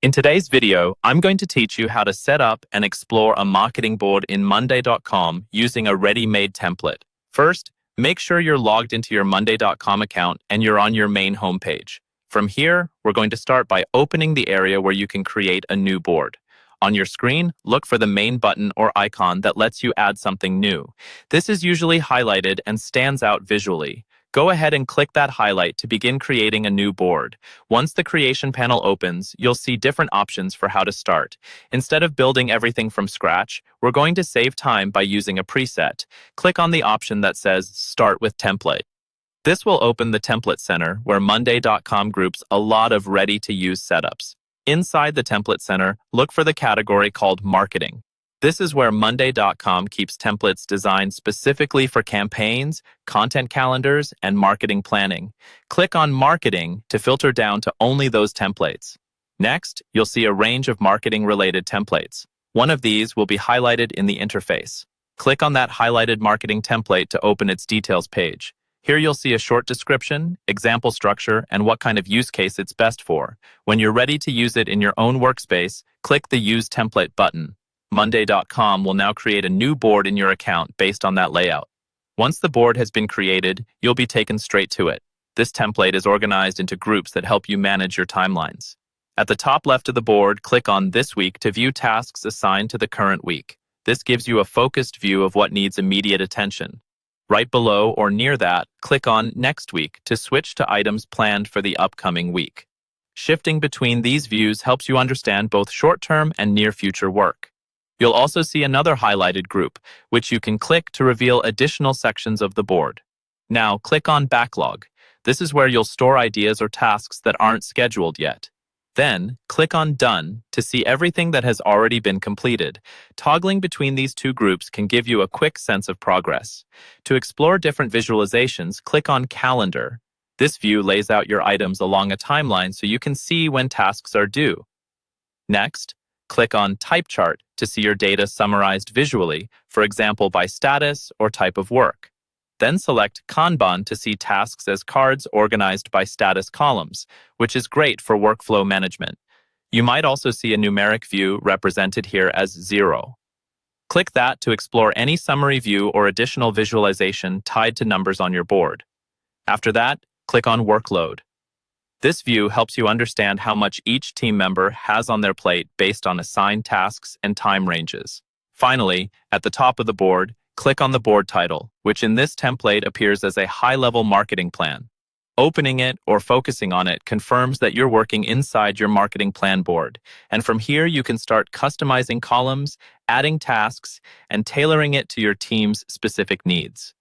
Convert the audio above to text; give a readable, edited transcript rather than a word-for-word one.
In today's video, I'm going to teach you how to set up and explore a marketing board in Monday.com using a ready-made template. First, make sure you're logged into your Monday.com account and you're on your main homepage. From here, we're going to start by opening the area where you can create a new board. On your screen, look for the main button or icon that lets you add something new. This is usually highlighted and stands out visually. Go ahead and click that highlight to begin creating a new board. Once the creation panel opens, you'll see different options for how to start. Instead of building everything from scratch, we're going to save time by using a preset. Click on the option that says Start with Template. This will open the Template Center, where Monday.com groups a lot of ready-to-use setups. Inside the Template Center, look for the category called Marketing. This is where Monday.com keeps templates designed specifically for campaigns, content calendars, and marketing planning. Click on Marketing to filter down to only those templates. Next, you'll see a range of marketing-related templates. One of these will be highlighted in the interface. Click on that highlighted marketing template to open its details page. Here you'll see a short description, example structure, and what kind of use case it's best for. When you're ready to use it in your own workspace, click the Use Template button. Monday.com will now create a new board in your account based on that layout. Once the board has been created, you'll be taken straight to it. This template is organized into groups that help you manage your timelines. At the top left of the board, click on This Week to view tasks assigned to the current week. This gives you a focused view of what needs immediate attention. Right below or near that, click on Next Week to switch to items planned for the upcoming week. Shifting between these views helps you understand both short-term and near-future work. You'll also see another highlighted group, which you can click to reveal additional sections of the board. Now, click on Backlog. This is where you'll store ideas or tasks that aren't scheduled yet. Then, click on Done to see everything that has already been completed. Toggling between these two groups can give you a quick sense of progress. To explore different visualizations, click on Calendar. This view lays out your items along a timeline so you can see when tasks are due. Next, click on Type Chart to see your data summarized visually, for example by status or type of work. Then select Kanban to see tasks as cards organized by status columns, which is great for workflow management. You might also see a numeric view represented here as 0. Click that to explore any summary view or additional visualization tied to numbers on your board. After that, click on Workload. This view helps you understand how much each team member has on their plate based on assigned tasks and time ranges. Finally, at the top of the board, click on the board title, which in this template appears as a high-level marketing plan. Opening it or focusing on it confirms that you're working inside your marketing plan board, and from here you can start customizing columns, adding tasks, and tailoring it to your team's specific needs.